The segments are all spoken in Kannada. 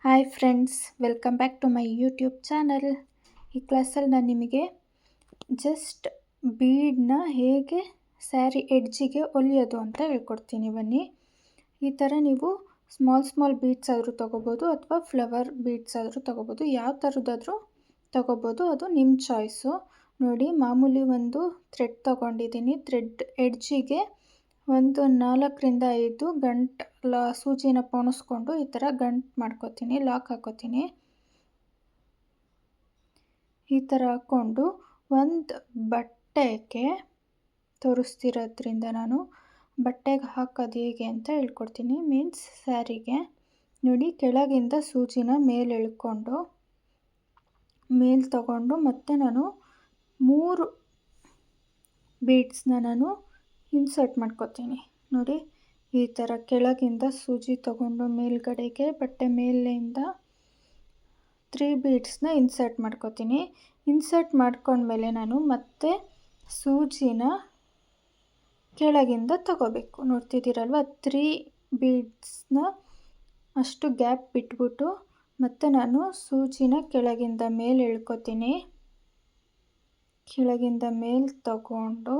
Hi friends, welcome back to my YouTube channel. ಈ ಕ್ಲಾಸಲ್ಲಿ ನಾನು ನಿಮಗೆ ಜಸ್ಟ್ ಬೀಡನ್ನ ಹೇಗೆ ಸ್ಯಾರಿ ಎಡ್ಜಿಗೆ ಹೊಲಿಯೋದು ಅಂತ ಹೇಳ್ಕೊಡ್ತೀನಿ. ಬನ್ನಿ, ಈ ಥರ ನೀವು ಸ್ಮಾಲ್ ಬೀಡ್ಸ್ ಆದರೂ ತೊಗೋಬೋದು ಅಥವಾ ಫ್ಲವರ್ ಬೀಡ್ಸ್ ಆದರೂ ತೊಗೋಬೋದು. ಯಾವ ಥರದ್ದಾದರೂ ತೊಗೋಬೋದು, ಅದು ನಿಮ್ಮ ಚಾಯ್ಸು. ನೋಡಿ, ಮಾಮೂಲಿ ಒಂದು ಥ್ರೆಡ್ ತೊಗೊಂಡಿದ್ದೀನಿ. ಥ್ರೆಡ್ ಎಡ್ಜಿಗೆ ಒಂದು 4 ರಿಂದ 5 ಗಂಟು ಸೂಜಿನ ಪೋಣಿಸ್ಕೊಂಡು ಈ ಥರ ಗಂಟು ಮಾಡ್ಕೋತೀನಿ, ಲಾಕ್ ಹಾಕೋತೀನಿ. ಈ ಥರ ಹಾಕ್ಕೊಂಡು ಒಂದು ಬಟ್ಟೆಗೆ ತೋರಿಸ್ತಿರೋದ್ರಿಂದ ನಾನು ಬಟ್ಟೆಗೆ ಹಾಕೋದು ಹೇಗೆ ಅಂತ ಹೇಳ್ಕೊಡ್ತೀನಿ. ಮೀನ್ಸ್ ಸ್ಯಾರಿಗೆ ನೋಡಿ, ಕೆಳಗಿಂದ ಸೂಜಿನ ಮೇಲೆ ಎಳ್ಕೊಂಡು ಮೇಲೆ ತಗೊಂಡು ಮತ್ತೆ ನಾನು 3 ಬೀಡ್ಸ್ನ ನಾನು ಇನ್ಸರ್ಟ್ ಮಾಡ್ಕೋತೀನಿ. ನೋಡಿ, ಈ ಥರ ಕೆಳಗಿಂದ ಸೂಜಿ ತಗೊಂಡು ಮೇಲ್ಗಡೆಗೆ ಬಟ್ಟೆ ಮೇಲಿಂದ 3 ಬೀಡ್ಸ್ನ ಇನ್ಸರ್ಟ್ ಮಾಡ್ಕೋತೀನಿ. ಇನ್ಸರ್ಟ್ ಮಾಡ್ಕೊಂಡ್ಮೇಲೆ ನಾನು ಮತ್ತೆ ಸೂಜಿನ ಕೆಳಗಿಂದ ತಗೋಬೇಕು. ನೋಡ್ತಿದ್ದೀರಲ್ವ, 3 ಬೀಡ್ಸ್ನ ಅಷ್ಟು ಗ್ಯಾಪ್ ಬಿಟ್ಬಿಟ್ಟು ಮತ್ತೆ ನಾನು ಸೂಜಿನ ಕೆಳಗಿಂದ ಮೇಲೆ ಎಳ್ಕೊತೀನಿ. ಕೆಳಗಿಂದ ಮೇಲೆ ತಗೊಂಡು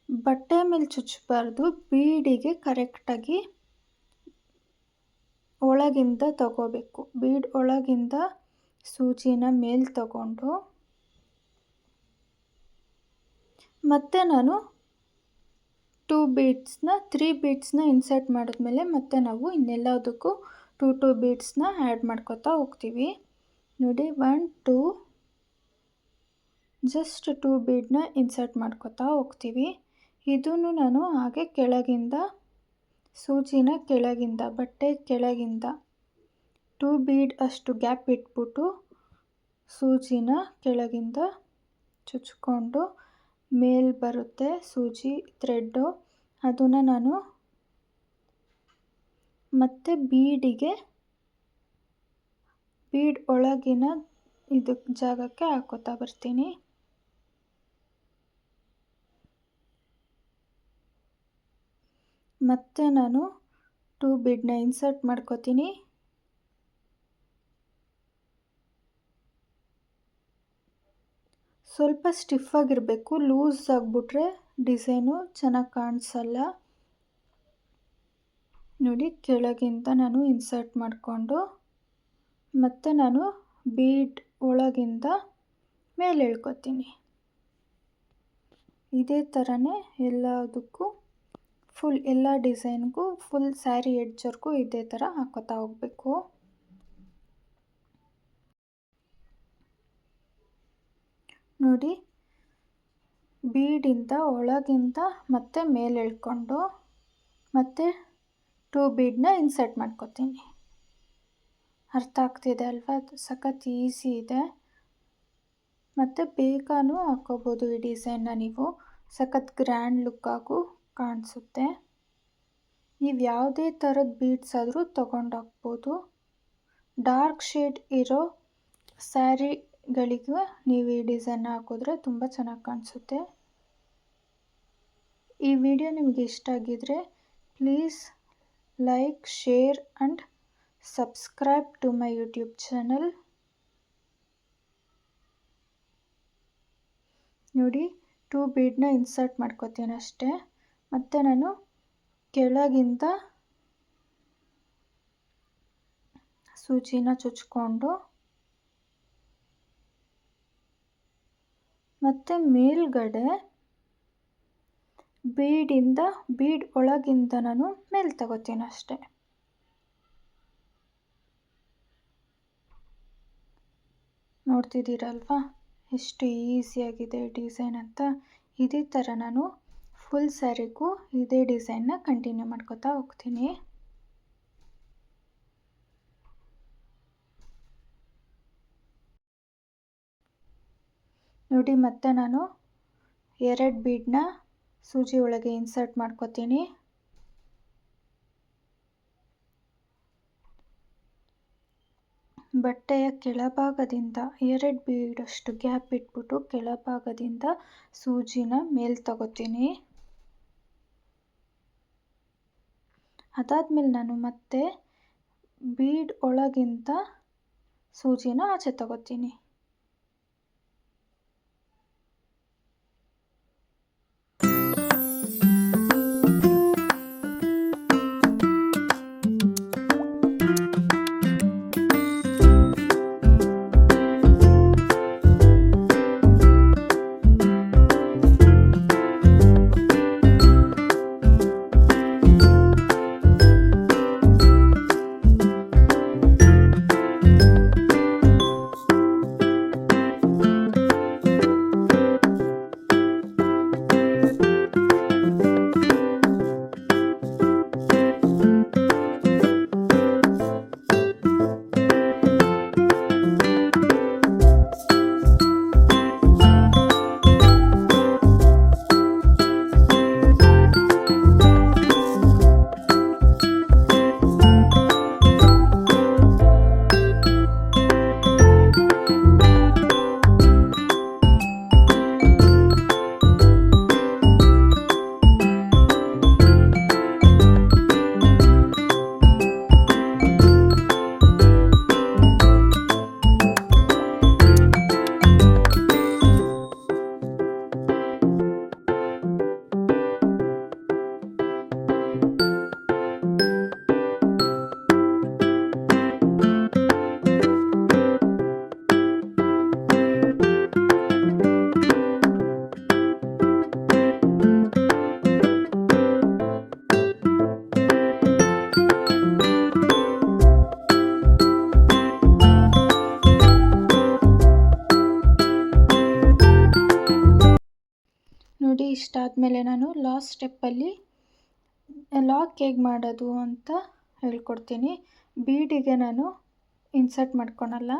ಬಟ್ಟೆ ಮೇಲೆ ಚುಚ್ಚಬಾರ್ದು, ಬೀಡಿಗೆ ಕರೆಕ್ಟಾಗಿ ಒಳಗಿಂದ ತಗೋಬೇಕು. ಬೀಡ್ ಒಳಗಿಂದ ಸೂಜಿನ ಮೇಲೆ ತಗೊಂಡು ಮತ್ತೆ ನಾನು 3 ಬೀಡ್ಸ್ನ ಇನ್ಸರ್ಟ್ ಮಾಡಿದ್ಮೇಲೆ ಮತ್ತೆ ನಾವು ಇನ್ನೆಲ್ಲದಕ್ಕೂ 2 ಬೀಡ್ಸ್ನ ಆ್ಯಡ್ ಮಾಡ್ಕೋತಾ ಹೋಗ್ತೀವಿ. ನೋಡಿ, 1 2 ಜಸ್ಟ್ 2 ಬೀಡನ್ನ ಇನ್ಸರ್ಟ್ ಮಾಡ್ಕೋತಾ ಹೋಗ್ತೀವಿ. ಇದನ್ನು ನಾನು ಹಾಗೆ ಕೆಳಗಿಂದ ಸೂಜಿನ ಕೆಳಗಿಂದ ಬಟ್ಟೆ ಕೆಳಗಿಂದ 2 ಬೀಡ್ ಅಷ್ಟು ಗ್ಯಾಪ್ ಇಟ್ಬಿಟ್ಟು ಸೂಜಿನ ಕೆಳಗಿಂದ ಚುಚ್ಕೊಂಡು ಮೇಲೆ ಬರುತ್ತೆ ಸೂಜಿ ಥ್ರೆಡ್ಡು, ಅದನ್ನು ನಾನು ಮತ್ತೆ ಬೀಡ್ ಒಳಗಿನ ಇದು ಜಾಗಕ್ಕೆ ಹಾಕೋತಾ ಬರ್ತೀನಿ. ಮತ್ತೆ ನಾನು 2 ಬೀಡನ್ನ ಇನ್ಸರ್ಟ್ ಮಾಡ್ಕೋತೀನಿ. ಸ್ವಲ್ಪ ಸ್ಟಿಫಾಗಿರಬೇಕು, ಲೂಸ್ ಆಗಿಬಿಟ್ರೆ ಡಿಸೈನು ಚೆನ್ನಾಗಿ ಕಾಣಿಸಲ್ಲ. ನೋಡಿ, ಕೆಳಗಿಂದ ನಾನು ಇನ್ಸರ್ಟ್ ಮಾಡಿಕೊಂಡು ಮತ್ತೆ ನಾನು ಬೀಡ್ ಒಳಗಿಂದ ಮೇಲೆ ಎಳ್ಕೊತೀನಿ. ಇದೇ ಥರನೇ ಎಲ್ಲದಕ್ಕೂ ಎಲ್ಲ ಡಿಸೈನ್ಗೂ ಫುಲ್ ಸ್ಯಾರಿ ಎಡ್ಜರ್ಗೂ ಇದೇ ಥರ ಹಾಕೋತಾ ಹೋಗಬೇಕು. ನೋಡಿ, ಬೀಡಿಂದ ಒಳಗಿಂದ ಮತ್ತೆ ಮೇಲೆ ಎಳ್ಕೊಂಡು ಮತ್ತೆ 2 ಬೀಡನ್ನ ಇನ್ಸರ್ಟ್ ಮಾಡ್ಕೋತೀನಿ. ಅರ್ಥ ಆಗ್ತಿದೆ ಅಲ್ವಾ? ಅದು ಸಖತ್ ಈಸಿ ಇದೆ, ಮತ್ತು ಬೇಗನೂ ಹಾಕೋಬೋದು ಈ ಡಿಸೈನ್ನ. ನೀವು ಸಖತ್ ಗ್ರ್ಯಾಂಡ್ ಲುಕ್ಕಾಗೂ ಕಾಣಿಸುತ್ತೆ. ನೀವು ಯಾವುದೇ ಥರದ ಬೀಡ್ಸ್ ಆದರೂ ತೊಗೊಂಡು ಹಾಕ್ಬೋದು. ಡಾರ್ಕ್ ಶೇಡ್ ಇರೋ ಸ್ಯಾರಿಗಳಿಗೆ ನೀವು ಈ ಡಿಸೈನ್ನ ಹಾಕಿದ್ರೆ ತುಂಬ ಚೆನ್ನಾಗಿ ಕಾಣಿಸುತ್ತೆ. ಈ ವಿಡಿಯೋ ನಿಮಗೆ ಇಷ್ಟ ಆಗಿದ್ರೆ please like, share and subscribe to my YouTube channel. ನೋಡಿ, 2 ಬೀಡನ್ನ ಇನ್ಸರ್ಟ್ ಮಾಡ್ಕೋತೀನಿ ಅಷ್ಟೇ. ಮತ್ತು ನಾನು ಕೆಳಗಿಂದ ಸೂಜಿನ ಚುಚ್ಕೊಂಡು ಮತ್ತು ಮೇಲ್ಗಡೆ ಬೀಡ್ ಒಳಗಿಂದ ನಾನು ಮೇಲೆ ತಗೋತೀನಿ ಅಷ್ಟೇ. ನೋಡ್ತಿದ್ದೀರಲ್ವಾ ಎಷ್ಟು ಈಸಿಯಾಗಿದೆ ಡಿಸೈನ್ ಅಂತ. ಇದೇ ಥರ ನಾನು ಫುಲ್ ಸ್ಯಾರಿಗೂ ಇದೇ ಡಿಸೈನ್ನ ಕಂಟಿನ್ಯೂ ಮಾಡ್ಕೋತಾ ಹೋಗ್ತೀನಿ. ನೋಡಿ, ಮತ್ತೆ ನಾನು 2 ಬೀಡನ್ನ ಸೂಜಿ ಒಳಗೆ ಇನ್ಸರ್ಟ್ ಮಾಡ್ಕೋತೀನಿ. ಬಟ್ಟೆಯ ಕೆಳಭಾಗದಿಂದ 2 ಬೀಡಷ್ಟು ಗ್ಯಾಪ್ ಇಟ್ಬಿಟ್ಟು ಕೆಳಭಾಗದಿಂದ ಸೂಜಿನ ಮೇಲೆ ತಗೋತೀನಿ. ಅದಾದಮೇಲೆ ನಾನು ಮತ್ತೆ ಬೀಡ್ ಒಳಗಿಂದ ಸೂಜಿನ ಆಚೆ ತಗೋತೀನಿ. ನೋಡಿ, ಇಷ್ಟಾದಮೇಲೆ ನಾನು ಲಾಸ್ಟ್ ಸ್ಟೆಪ್ಪಲ್ಲಿ ಲಾಕ್ ಹೇಗೆ ಮಾಡೋದು ಅಂತ ಹೇಳ್ಕೊಡ್ತೀನಿ. ಬೀಡಿಗೆ ನಾನು ಇನ್ಸರ್ಟ್ ಮಾಡ್ಕೊಳಲ್ಲ,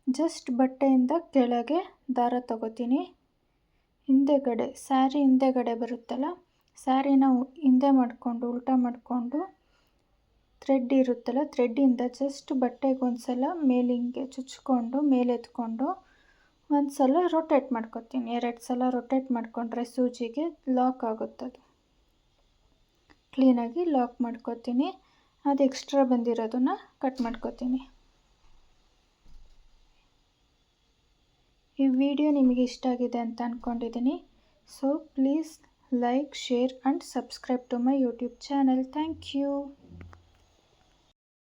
ಜಸ್ಟ್ ಬಟ್ಟೆಯಿಂದ ಕೆಳಗೆ ದಾರ ತಗೋತೀನಿ. ಹಿಂದೆಗಡೆ ಸ್ಯಾರಿ ಹಿಂದೆಗಡೆ ಬರುತ್ತಲ್ಲ, ಸ್ಯಾರಿನ ಹಿಂದೆ ಮಾಡಿಕೊಂಡು ಉಲ್ಟಾ ಮಾಡಿಕೊಂಡು ಥ್ರೆಡ್ ಇರುತ್ತಲ್ಲ, ಥ್ರೆಡ್ಡಿಂದ ಜಸ್ಟ್ ಬಟ್ಟೆಗೆ ಒಂದ್ಸಲ ಮೇಲಿಂಗೆ ಚುಚ್ಕೊಂಡು ಮೇಲೆತ್ಕೊಂಡು ಒಂದು ಸಲ ರೊಟೇಟ್ ಮಾಡ್ಕೊತೀನಿ. 2 ಸಲ ರೊಟೇಟ್ ಮಾಡಿಕೊಂಡ್ರೆ ಸೂಜಿಗೆ ಲಾಕ್ ಆಗುತ್ತದು. ಕ್ಲೀನಾಗಿ ಲಾಕ್ ಮಾಡ್ಕೊತೀನಿ. ಅದು ಎಕ್ಸ್ಟ್ರಾ ಬಂದಿರೋದನ್ನು ಕಟ್ ಮಾಡ್ಕೊತೀನಿ. ಈ ವಿಡಿಯೋ ನಿಮಗೆ ಇಷ್ಟ ಆಗಿದೆ ಅಂತ ಅಂದ್ಕೊಂಡಿದ್ದೀನಿ. So please like, share and subscribe to my YouTube channel. Thank you.